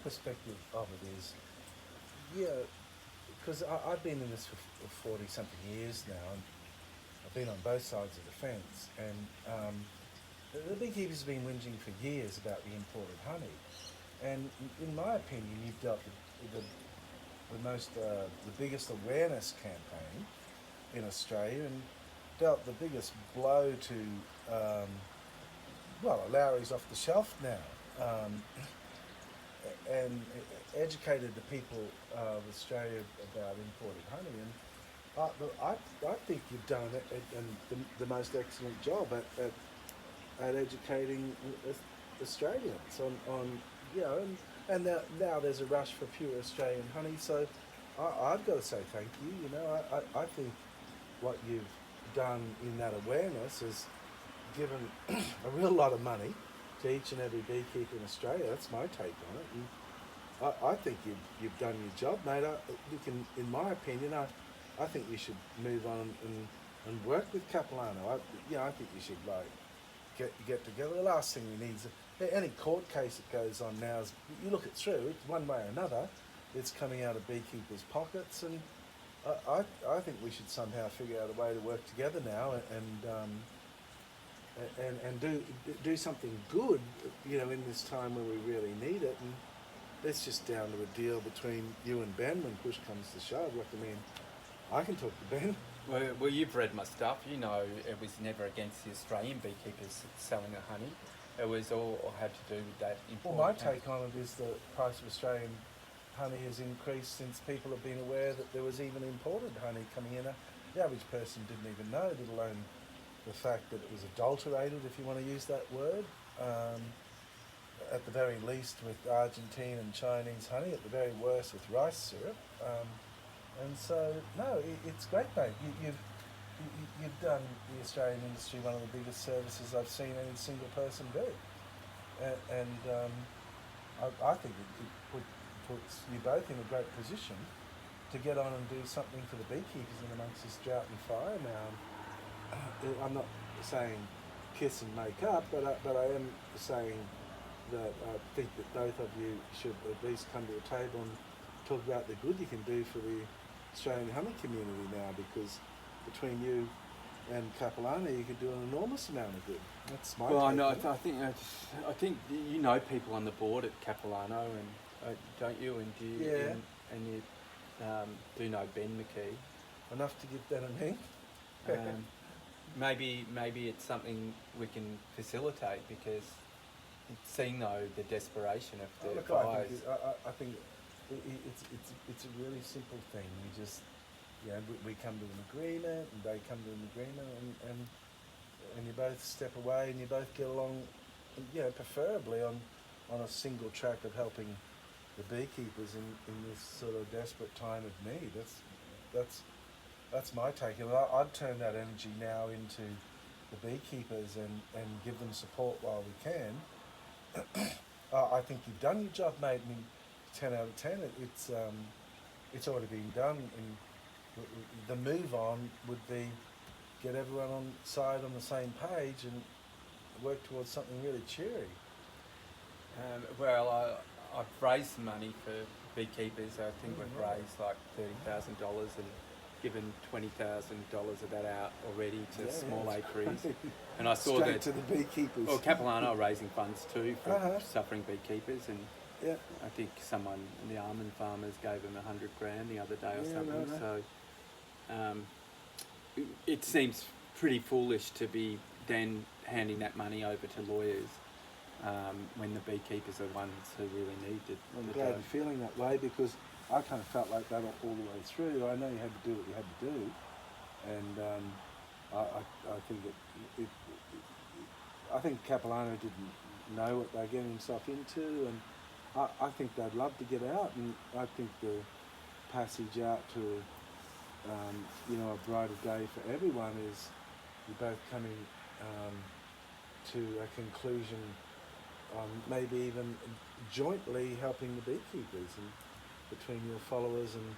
perspective of it is, yeah, because I've been in this for 40 something years now, and I've been on both sides of the fence, and the beekeepers have been whinging for years about the imported honey, and in my opinion, you've dealt with the biggest awareness campaign in Australia, and dealt the biggest blow to, Lowry's off the shelf now, and educated the people of Australia about imported honey. And I think you've done the most excellent job at educating Australians on and now there's a rush for pure Australian honey. So I've got to say thank you. I think what you've done in that awareness has given a real lot of money to each and every beekeeper in Australia. That's my take on it. And I think you've done your job, mate. In my opinion, I think you should move on and work with Capilano. I think you should get together. The last thing we need is any court case that goes on now. Is you look it through, one way or another, it's coming out of beekeepers' pockets, and I think we should somehow figure out a way to work together now and do something good, in this time where we really need it. And that's just down to a deal between you and Ben when push comes to shove. I can talk to Ben. Well, you've read my stuff. You know it was never against the Australian beekeepers selling the honey. It was all had to do with that import. Well, my take on it is the price of Australian honey has increased since people have been aware that there was even imported honey coming in. The average person didn't even know, let alone the fact that it was adulterated, if you want to use that word. At the very least with Argentine and Chinese honey, at the very worst with rice syrup. And so, no, it's great, mate. You've done the Australian industry one of the biggest services I've seen any single person do. I think it puts you both in a great position to get on and do something for the beekeepers in amongst this drought and fire now. I'm not saying kiss and make up, but I am saying that I think that both of you should at least come to the table and talk about the good you can do for the Australian honey community now, because between you and Capilano, you could do an enormous amount of good. That's my take. I think you know people on the board at Capilano, and don't you? And do you? Yeah. And you do know Ben McKee. Enough to give Ben a name. Maybe it's something we can facilitate, because seeing though the desperation of the buyers. I think it's a really simple thing. You just we come to an agreement, and they come to an agreement, and you both step away, and you both get along, preferably on a single track of helping the beekeepers in this sort of desperate time of need. That's my take. And I'd turn that energy now into the beekeepers and give them support while we can. I think you've done your job, mate. I mean, 10 out of 10. It's already been done. And the move on would be get everyone on the same page and work towards something really cheery. I've raised some money for beekeepers. I think we've raised like $30,000 and given $20,000 of that out already to small apiaries. And I saw straight to the beekeepers. Well, Capilano are raising funds too for suffering beekeepers, and I think someone, the almond farmers, gave them $100,000 the other day or something. No. So it seems pretty foolish to be then handing that money over to lawyers when the beekeepers are ones who really need it. I'm glad you're feeling that way, because I kind of felt like that all the way through. I know you had to do what you had to do, and I think I think Capilano didn't know what they're getting himself into, and I think they'd love to get out, and I think the passage out to a brighter day for everyone is you're both coming to a conclusion on maybe even jointly helping the beekeepers, and between your followers and,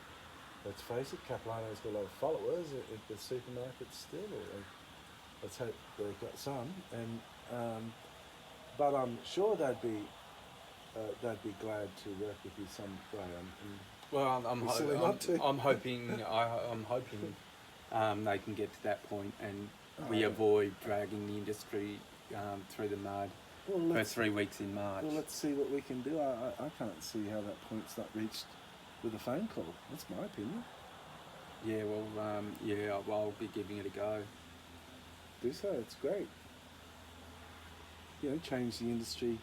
let's face it, Capilano's got a lot of followers at the supermarkets still, or let's hope they've got some, and but I'm sure they'd be they'd be glad to work with you some way. Well, It's silly not to. I'm hoping they can get to that point and we yeah. avoid dragging the industry through the mud Well, for 3 weeks in March. Well, let's see what we can do. I can't see how that point's not reached with a phone call. That's my opinion. Yeah, well, I'll be giving it a go. Do so. It's great. You know, change the industry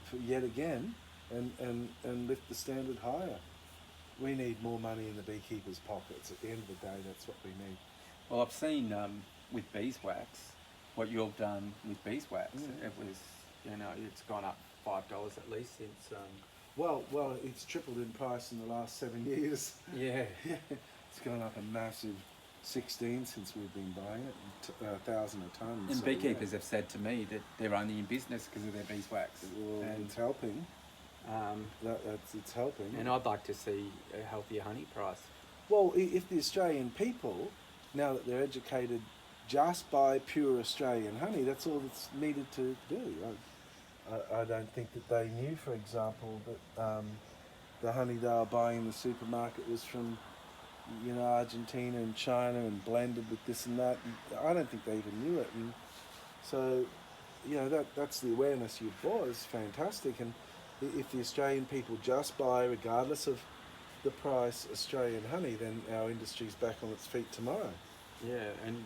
for yet again, and lift the standard higher. We need more money in the beekeepers' pockets. At the end of the day, that's what we need. Well, I've seen with beeswax, what you've done with beeswax. It was, it's gone up $5 at least since. Well, it's tripled in price in the last 7 years. Yeah. It's gone up a massive 16 since we've been buying it, 1,000 a tonne. And so, beekeepers have said to me that they're only in business because of their beeswax. Well, And it's helping. It's helping. And I'd like to see a healthier honey price. Well, if the Australian people, now that they're educated, just buy pure Australian honey, that's all that's needed to do. I don't think that they knew, for example, that the honey they were buying in the supermarket was from, Argentina and China and blended with this and that. I don't think they even knew it. And so, that's the awareness you brought is fantastic. And if the Australian people just buy, regardless of the price, Australian honey, then our industry's back on its feet tomorrow. Yeah, and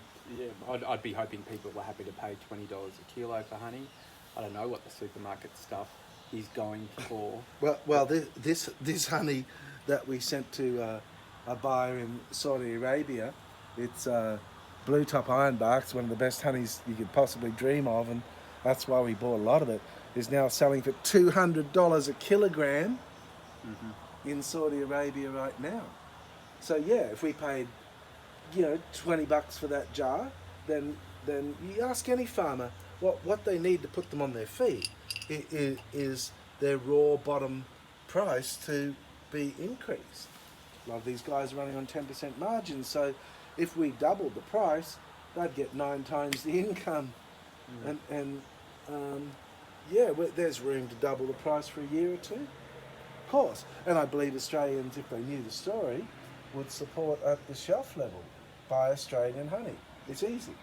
I'd be hoping people were happy to pay $20 a kilo for honey. I don't know what the supermarket stuff is going for. Well, this honey that we sent to a buyer in Saudi Arabia, it's blue top ironbark, one of the best honeys you could possibly dream of, and that's why we bought a lot of it. Is now selling for $200 a kilogram in Saudi Arabia right now. So yeah, if we paid, $20 for that jar, then you ask any farmer what they need to put them on their feet is their raw bottom price to be increased. A lot of these guys are running on 10% margins, so if we doubled the price, they'd get 9 times the income. There's room to double the price for a year or two. Of course. And I believe Australians, if they knew the story, would support at the shelf level, buy Australian honey. It's easy.